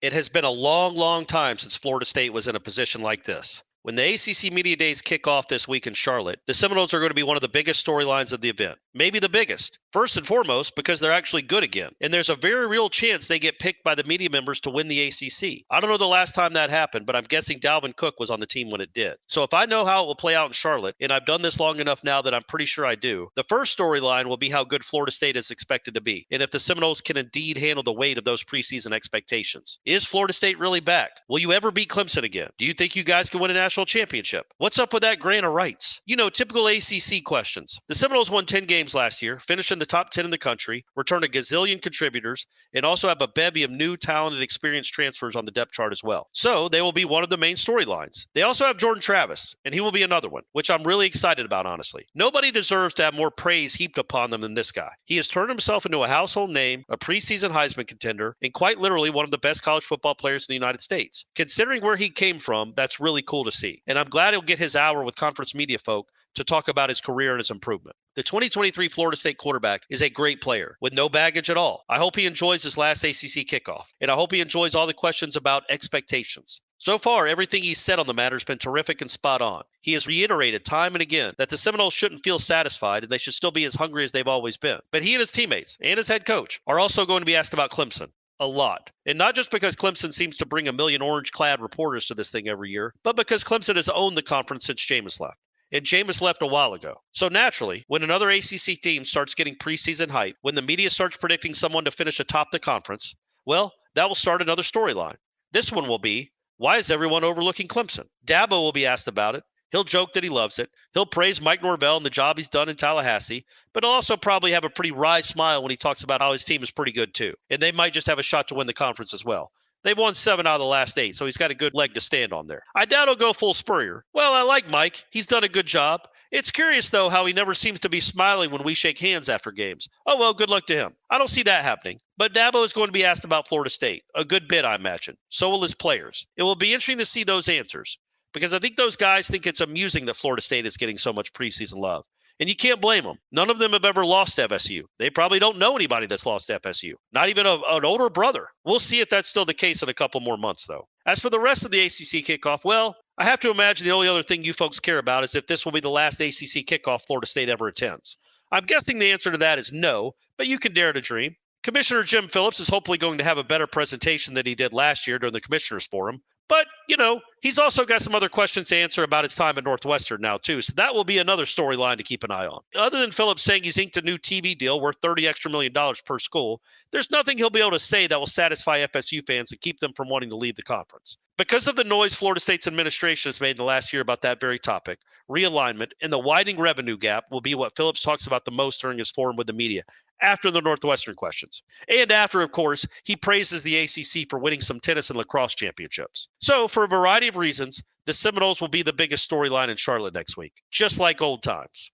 It has been a long, long time since Florida State was in a position like this. When the ACC Media Days kick off this week in Charlotte, the Seminoles are going to be one of the biggest storylines of the event. Maybe the biggest. First and foremost, because they're actually good again. And there's a very real chance they get picked by the media members to win the ACC. I don't know the last time that happened, but I'm guessing Dalvin Cook was on the team when it did. So if I know how it will play out in Charlotte, and I've done this long enough now that I'm pretty sure I do, the first storyline will be how good Florida State is expected to be, and if the Seminoles can indeed handle the weight of those preseason expectations. Is Florida State really back? Will you ever beat Clemson again? Do you think you guys can win a national championship? What's up with that grant of rights? You know, typical ACC questions. The Seminoles won 10 games last year, finished in the top 10 in the country, returned a gazillion contributors, and also have a bevy of new, talented, experienced transfers on the depth chart as well. So they will be one of the main storylines. They also have Jordan Travis, and he will be another one, which I'm really excited about, honestly. Nobody deserves to have more praise heaped upon them than this guy. He has turned himself into a household name, a preseason Heisman contender, and quite literally one of the best college football players in the United States. Considering where he came from, that's really cool to see. And I'm glad he'll get his hour with conference media folk to talk about his career and his improvement. The 2023 Florida State quarterback is a great player with no baggage at all. I hope he enjoys his last ACC kickoff, and I hope he enjoys all the questions about expectations. So far, everything he's said on the matter has been terrific and spot on. He has reiterated time and again that the Seminoles shouldn't feel satisfied and they should still be as hungry as they've always been. But he and his teammates and his head coach are also going to be asked about Clemson. A lot. And not just because Clemson seems to bring a million orange-clad reporters to this thing every year, but because Clemson has owned the conference since Jameis left. And Jameis left a while ago. So naturally, when another ACC team starts getting preseason hype, when the media starts predicting someone to finish atop the conference, well, that will start another storyline. This one will be, why is everyone overlooking Clemson? Dabo will be asked about it. He'll joke that he loves it. He'll praise Mike Norvell and the job he's done in Tallahassee, but he'll also probably have a pretty wry smile when he talks about how his team is pretty good too. And they might just have a shot to win the conference as well. They've won 7 out of the last 8, so he's got a good leg to stand on there. I doubt he'll go full Spurrier. Well, I like Mike. He's done a good job. It's curious, though, how he never seems to be smiling when we shake hands after games. Oh, well, good luck to him. I don't see that happening. But Dabo is going to be asked about Florida State. A good bit, I imagine. So will his players. It will be interesting to see those answers, because I think those guys think it's amusing that Florida State is getting so much preseason love. And you can't blame them. None of them have ever lost to FSU. They probably don't know anybody that's lost to FSU. Not even an older brother. We'll see if that's still the case in a couple more months, though. As for the rest of the ACC kickoff, well, I have to imagine the only other thing you folks care about is if this will be the last ACC kickoff Florida State ever attends. I'm guessing the answer to that is no, but you can dare to dream. Commissioner Jim Phillips is hopefully going to have a better presentation than he did last year during the Commissioners Forum. But, you know, he's also got some other questions to answer about his time at Northwestern now, too. So that will be another storyline to keep an eye on. Other than Phillips saying he's inked a new TV deal worth $30 extra million per school, there's nothing he'll be able to say that will satisfy FSU fans and keep them from wanting to leave the conference. Because of the noise Florida State's administration has made in the last year about that very topic, realignment and the widening revenue gap will be what Phillips talks about the most during his forum with the media after the Northwestern questions. And after, of course, he praises the ACC for winning some tennis and lacrosse championships. So, for a variety of reasons, the Seminoles will be the biggest storyline in Charlotte next week, just like old times.